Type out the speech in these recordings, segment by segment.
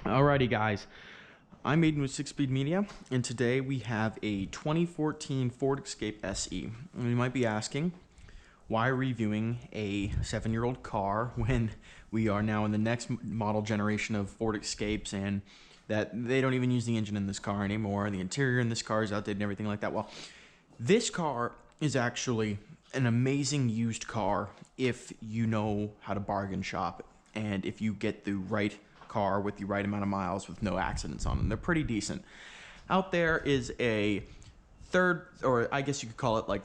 Alrighty guys, I'm Aiden with 6Speed Media, and today we have a 2014 Ford Escape SE. And you might be asking, why reviewing a 7-year-old car when we are now in the next model generation of Ford Escapes and that they don't even use the engine in this car anymore, the interior in this car is outdated and everything like that. Well, this car is actually an amazing used car if you know how to bargain shop and if you get the right car with the right amount of miles with no accidents on them. They're pretty decent. Out there is a third, or I guess you could call it like,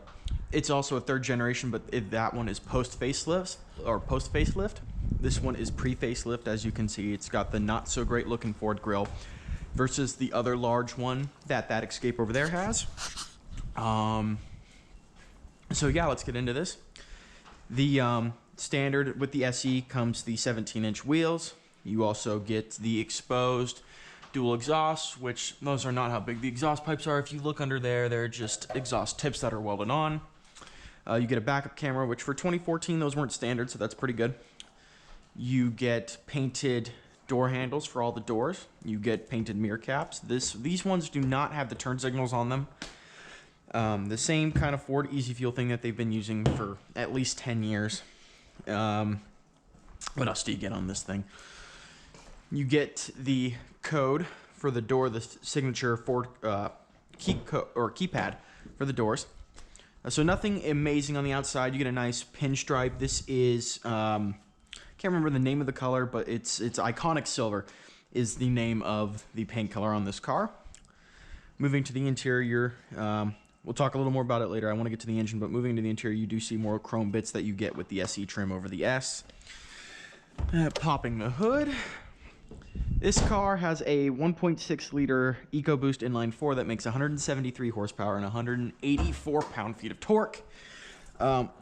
it's also a third generation, but that one is post facelift or post facelift. This one is pre facelift. As you can see, it's got the not so great looking Ford grille versus the other large one that Escape over there has. So yeah, let's get into this. The standard with the SE comes the 17-inch wheels. You also get the exposed dual exhausts, which those are not how big the exhaust pipes are. If you look under there, they're just exhaust tips that are welded on. You get a backup camera, which for 2014, those weren't standard, so that's pretty good. You get painted door handles for all the doors. You get painted mirror caps. These ones do not have the turn signals on them. The same kind of Ford Easy Fuel thing that they've been using for at least 10 years. What else do you get on this thing? You get the code for the door, the signature Ford keypad for the doors. So nothing amazing on the outside. You get a nice pinstripe. This is can't remember the name of the color, but it's iconic silver is the name of the paint color on this car. Moving to the interior, we'll talk a little more about it later. I want to get to the engine, but moving to the interior, you do see more chrome bits that you get with the SE trim over the S. Popping the hood. This car has a 1.6 liter EcoBoost inline 4 that makes 173 horsepower and 184 pound-feet of torque,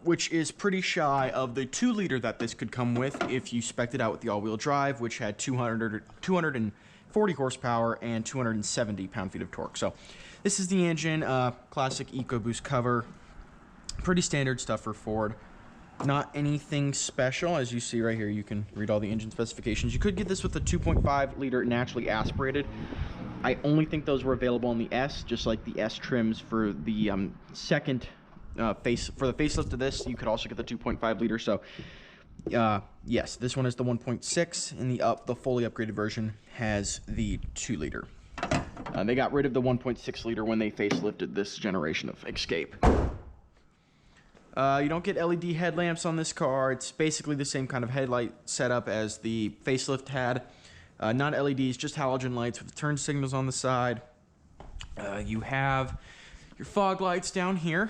which is pretty shy of the 2 liter that this could come with if you spec'd it out with the all-wheel drive, which had 240 horsepower and 270 pound-feet of torque. So this is the engine, classic EcoBoost cover, pretty standard stuff for Ford. Not anything special. As you see right here, you can read all the engine specifications. You could get this with a 2.5 liter naturally aspirated. I only think those were available on the S, just like the S trims for the second facelift of this. You could also get the 2.5 liter. So yes, this one is the 1.6, and the fully upgraded version has the 2 liter. They got rid of the 1.6 liter when they facelifted this generation of Escape. You don't get LED headlamps on this car. It's basically the same kind of headlight setup as the facelift had. Not LEDs, just halogen lights with turn signals on the side. You have your fog lights down here.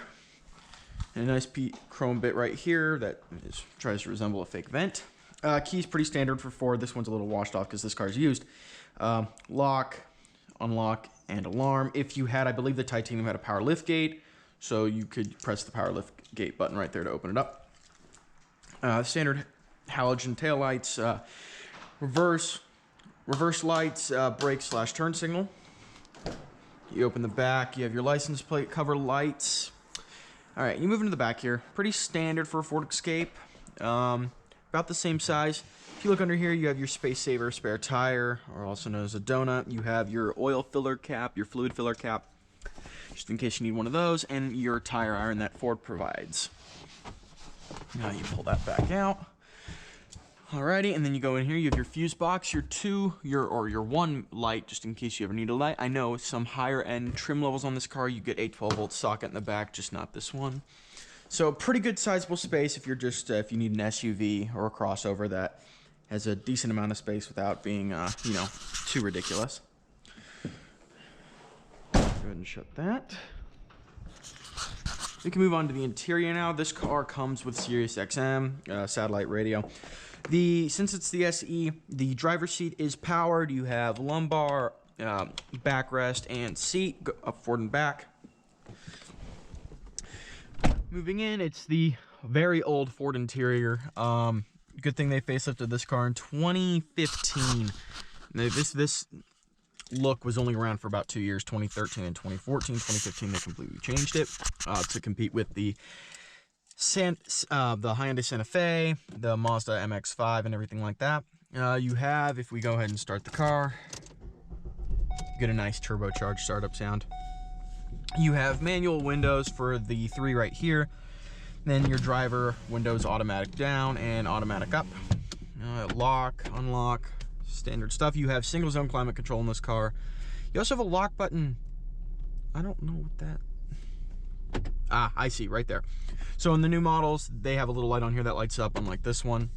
And a nice chrome bit right here that tries to resemble a fake vent. Key's pretty standard for Ford. This one's a little washed off because this car's used. Lock, unlock, and alarm. If you had, I believe the titanium had a power lift gate, so you could press the power lift gate button right there to open it up. Standard halogen taillights, reverse lights, brake / turn signal. You open the back, you have your license plate cover lights. All right, you move into the back here. Pretty standard for a Ford Escape, about the same size. If you look under here, you have your space saver spare tire, or also known as a donut. You have your oil filler cap, your fluid filler cap, just in case you need one of those, and your tire iron that Ford provides. Now you pull that back out. Alrighty, and then you go in here, you have your fuse box, your one light, just in case you ever need a light. I know some higher end trim levels on this car, you get a 12-volt socket in the back, just not this one. So pretty good sizable space if you're just, if you need an SUV or a crossover that has a decent amount of space without being, you know, too ridiculous. Go ahead and shut that. We can move on to the interior now. This car comes with Sirius XM, satellite radio. Since it's the SE, the driver's seat is powered. You have lumbar, backrest, and seat up forward and back. Moving in, it's the very old Ford interior. Good thing they facelifted this car in 2015. This look was only around for about 2 years, 2013 and 2014. 2015, they completely changed it to compete with the Hyundai Santa Fe, the Mazda MX-5, and everything like that. You have, if we go ahead and start the car, you get a nice turbocharged startup sound. You have manual windows for the 3 right here. Then your driver windows automatic down and automatic up. Lock, unlock, standard stuff. You have single zone climate control in this car. You also have a lock button. I don't know what that... Ah, I see, right there. So in the new models, they have a little light on here that lights up, unlike this one.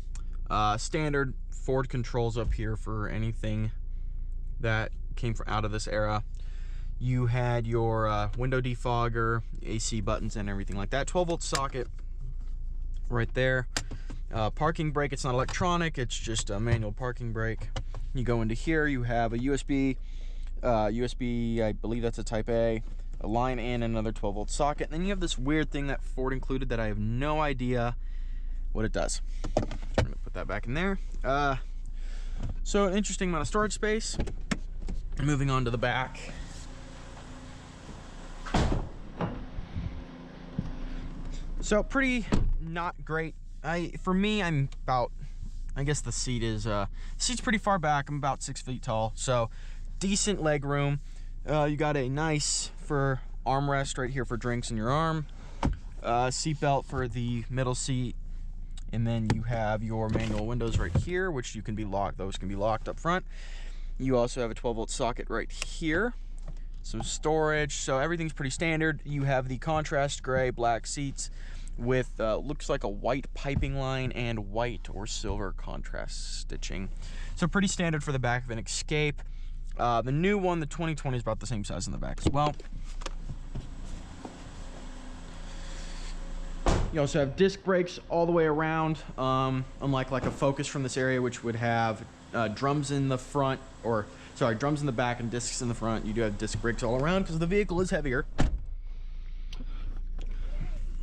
Standard Ford controls up here for anything that came from out of this era. You had your window defogger, AC buttons, and everything like that. 12-volt socket right there. Parking brake, it's not electronic, it's just a manual parking brake. You go into here, you have a USB, I believe that's a Type A line, and another 12-volt socket. And then you have this weird thing that Ford included that I have no idea what it does. I'm gonna put that back in there. So an interesting amount of storage space. Moving on to the back. So pretty not great. For me, I'm about, I guess the seat's pretty far back. I'm about 6 feet tall, so decent leg room. You got a nice for armrest right here for drinks in your arm. Seat belt for the middle seat, and then you have your manual windows right here, which you can be locked. Those can be locked up front. You also have a 12-volt socket right here. Some storage, so everything's pretty standard. You have the contrast gray black seats with looks like a white piping line and white or silver contrast stitching. So pretty standard for the back of an Escape. The new one, the 2020, is about the same size in the back as well. You also have disc brakes all the way around, unlike like a Focus from this area, which would have drums in the front, or sorry, drums in the back and discs in the front. You do have disc brakes all around because the vehicle is heavier.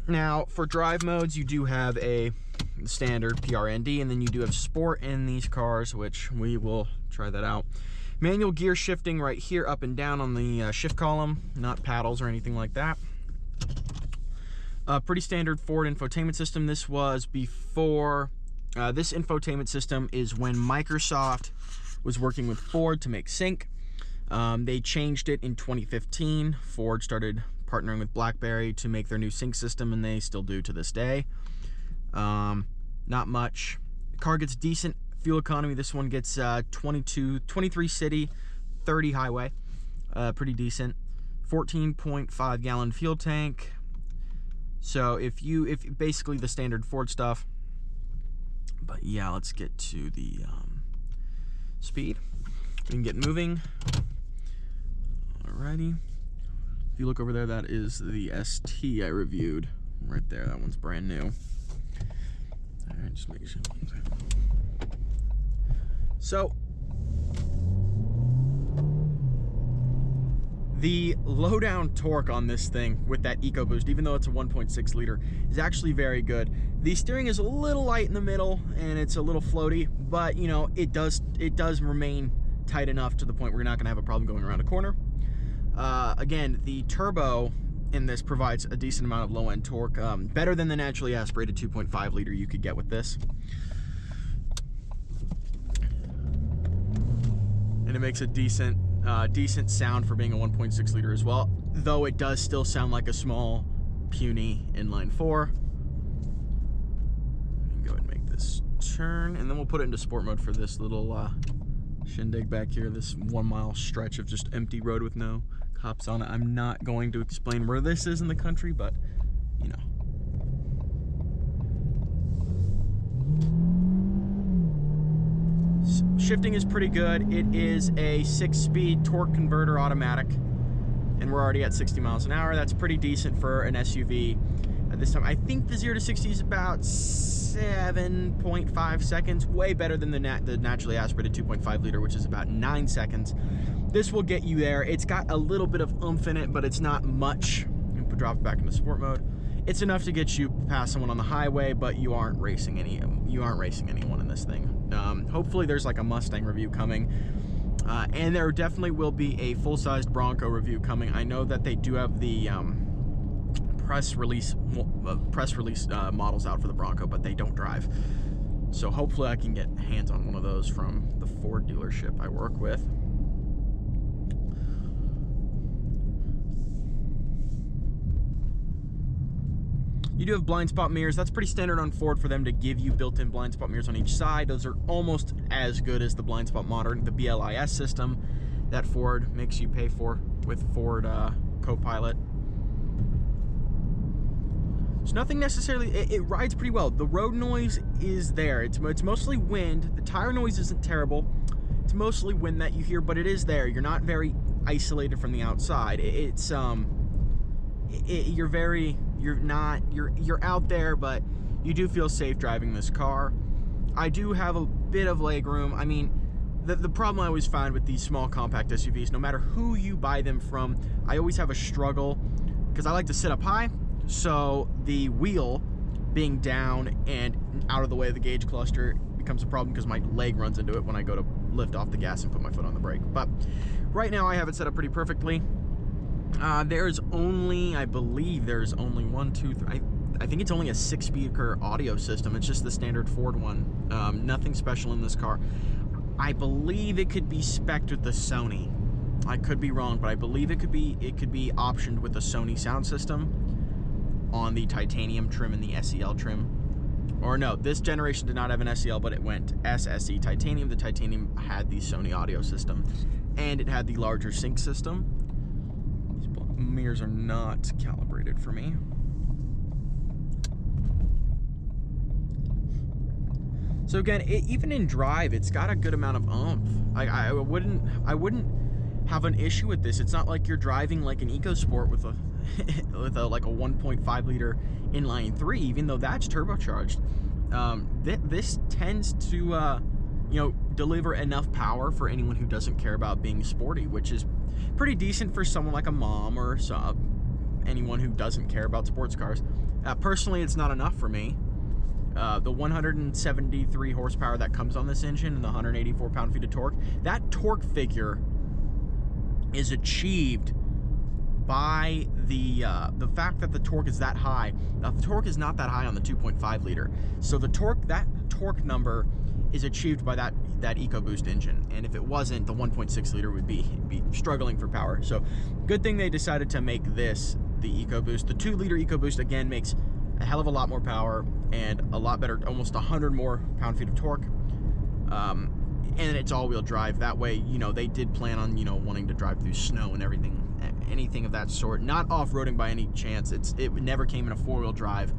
Now, for drive modes, you do have a standard PRND, and then you do have Sport in these cars, which we will try that out. Manual gear shifting right here, up and down on the shift column, not paddles or anything like that. Pretty standard Ford infotainment system. This was before, this infotainment system is when Microsoft was working with Ford to make Sync. They changed it in 2015. Ford started partnering with BlackBerry to make their new Sync system, and they still do to this day. Not much. The car gets decent fuel economy. This one gets 23 city, 30 highway. Pretty decent. 14.5 gallon fuel tank. So if basically the standard Ford stuff. But yeah, let's get to the speed. We can get moving. Alrighty. If you look over there, that is the ST I reviewed. Right there, that one's brand new. Alright, just make sure. So, the lowdown torque on this thing with that EcoBoost, even though it's a 1.6 liter, is actually very good. The steering is a little light in the middle and it's a little floaty, but you know, it does remain tight enough to the point where you're not gonna have a problem going around a corner. Again, the turbo in this provides a decent amount of low-end torque, better than the naturally aspirated 2.5 liter you could get with this. And it makes a decent sound for being a 1.6 liter as well, though it does still sound like a small, puny inline 4. Go ahead and make this turn, and then we'll put it into sport mode for this little shindig back here, this 1 mile stretch of just empty road with no cops on it. I'm not going to explain where this is in the country, but you know. Shifting is pretty good. It is a 6-speed torque converter automatic, and we're already at 60 miles an hour. That's pretty decent for an SUV at this time. I think the 0 to 60 is about 7.5 seconds, way better than the naturally aspirated 2.5 liter, which is about 9 seconds. This will get you there. It's got a little bit of oomph in it, but it's not much. You can drop it back into sport mode. It's enough to get you past someone on the highway, but you aren't racing anyone in this thing. Hopefully there's like a Mustang review coming, and there definitely will be a full-sized Bronco review coming. I know that they do have the press release models out for the Bronco, but they don't drive. So hopefully I can get hands on one of those from the Ford dealership I work with. You do have blind spot mirrors. That's pretty standard on Ford for them to give you built-in blind spot mirrors on each side. Those are almost as good as the blind spot monitor, the BLIS system that Ford makes you pay for with Ford Copilot. So nothing necessarily, it rides pretty well. The road noise is there. It's mostly wind. The tire noise isn't terrible. It's mostly wind that you hear, but it is there. You're not very isolated from the outside. You're out there, but you do feel safe driving this car. I do have a bit of leg room. I mean, the problem I always find with these small compact SUVs, no matter who you buy them from, I always have a struggle because I like to sit up high. So the wheel being down and out of the way of the gauge cluster becomes a problem because my leg runs into it when I go to lift off the gas and put my foot on the brake. But right now I have it set up pretty perfectly. There's only, I believe there's only one, two, three, I think it's only a 6-speaker audio system. It's just the standard Ford one. Nothing special in this car. I believe it could be spec'd with the Sony. I could be wrong, but I believe it could be optioned with the Sony sound system on the titanium trim and the SEL trim. Or no, this generation did not have an SEL, but it went SSE titanium. The titanium had the Sony audio system, and it had the larger sync system. These mirrors are not calibrated for me. So again, even in drive, it's got a good amount of oomph. I wouldn't have an issue with this. It's not like you're driving like an EcoSport with a like a 1.5 liter inline 3, even though that's turbocharged. This tends to deliver enough power for anyone who doesn't care about being sporty, which is pretty decent for someone like a mom or anyone who doesn't care about sports cars. Personally, it's not enough for me. The 173 horsepower that comes on this engine and the 184 pound-feet of torque, that torque figure is achieved by the fact that the torque is that high. Now, the torque is not that high on the 2.5 liter. So that torque number is achieved by that EcoBoost engine. And if it wasn't, the 1.6 liter would be struggling for power. So good thing they decided to make this the EcoBoost. The 2 liter EcoBoost, again, makes a hell of a lot more power and a lot better, almost 100 more pound-feet of torque. And it's all-wheel drive. That way, they did plan on, wanting to drive through snow and everything, anything of that sort. Not off-roading by any chance. It never came in a 4-wheel drive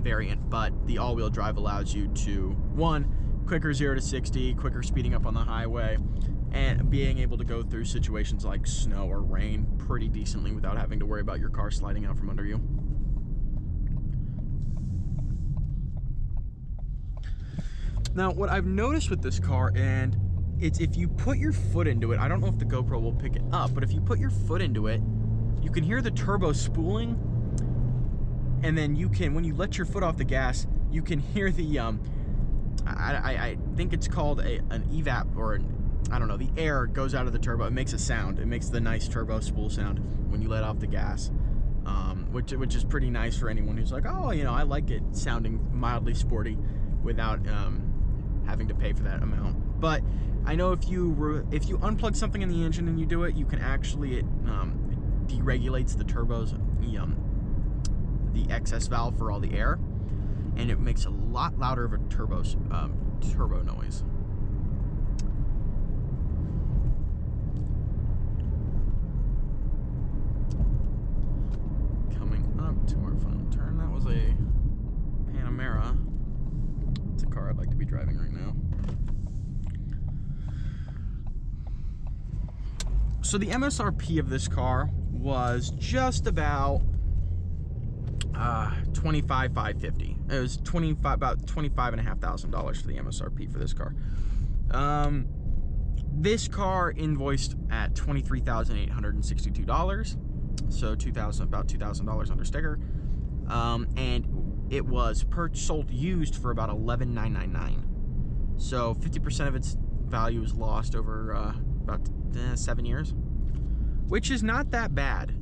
variant, but the all-wheel drive allows you to, one, quicker 0 to 60, quicker speeding up on the highway, and being able to go through situations like snow or rain pretty decently without having to worry about your car sliding out from under you. Now, what I've noticed with this car, and it's if you put your foot into it, I don't know if the GoPro will pick it up, but if you put your foot into it, you can hear the turbo spooling, and then you can, when you let your foot off the gas, you can hear the, I think it's called an evap, or I don't know, the air goes out of the turbo. It makes a sound. It makes the nice turbo spool sound when you let off the gas, which is pretty nice for anyone who's like, oh, I like it sounding mildly sporty without having to pay for that amount. But I know if you unplug something in the engine and you do it, you can actually, it deregulates the turbos, the excess valve for all the air, and it makes a lot louder of a turbo noise. Coming up to our final turn, that was a Panamera. It's a car I'd like to be driving right now. So the MSRP of this car was just about $25,550. It was about $25,500 for the MSRP for this car. This car invoiced at $23,862, so about $2,000 under sticker, and it was sold used for about $11,999. So 50% of its value is lost over about 7 years, which is not that bad.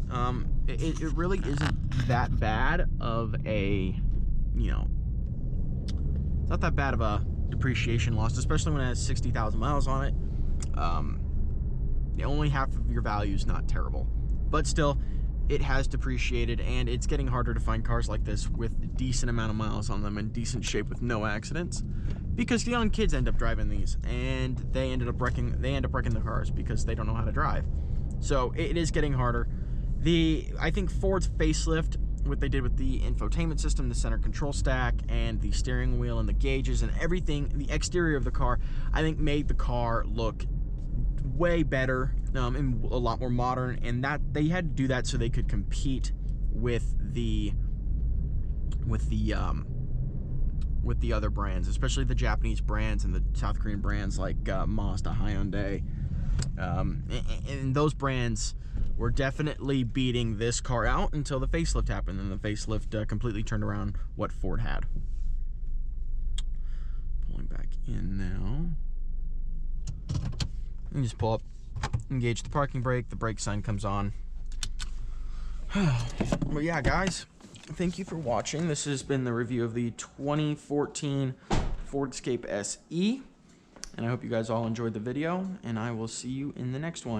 It really isn't that bad of a it's not that bad of a depreciation loss, especially when it has 60,000 miles on it. Only half of your value is not terrible, but still, it has depreciated, and it's getting harder to find cars like this with a decent amount of miles on them and decent shape with no accidents, because young kids end up driving these, and they end up wrecking the cars because they don't know how to drive. So it is getting harder. I think Ford's facelift, what they did with the infotainment system, the center control stack, and the steering wheel and the gauges and everything, the exterior of the car, I think made the car look way better and a lot more modern, and that they had to do that so they could compete with the other brands, especially the Japanese brands and the South Korean brands like Mazda, Hyundai, and those brands were definitely beating this car out until the facelift happened, and the facelift completely turned around what Ford had. Pulling back in now. You just pull up, engage the parking brake, the brake sign comes on. Well, yeah, guys, thank you for watching. This has been the review of the 2014 Ford Escape SE, and I hope you guys all enjoyed the video, and I will see you in the next one.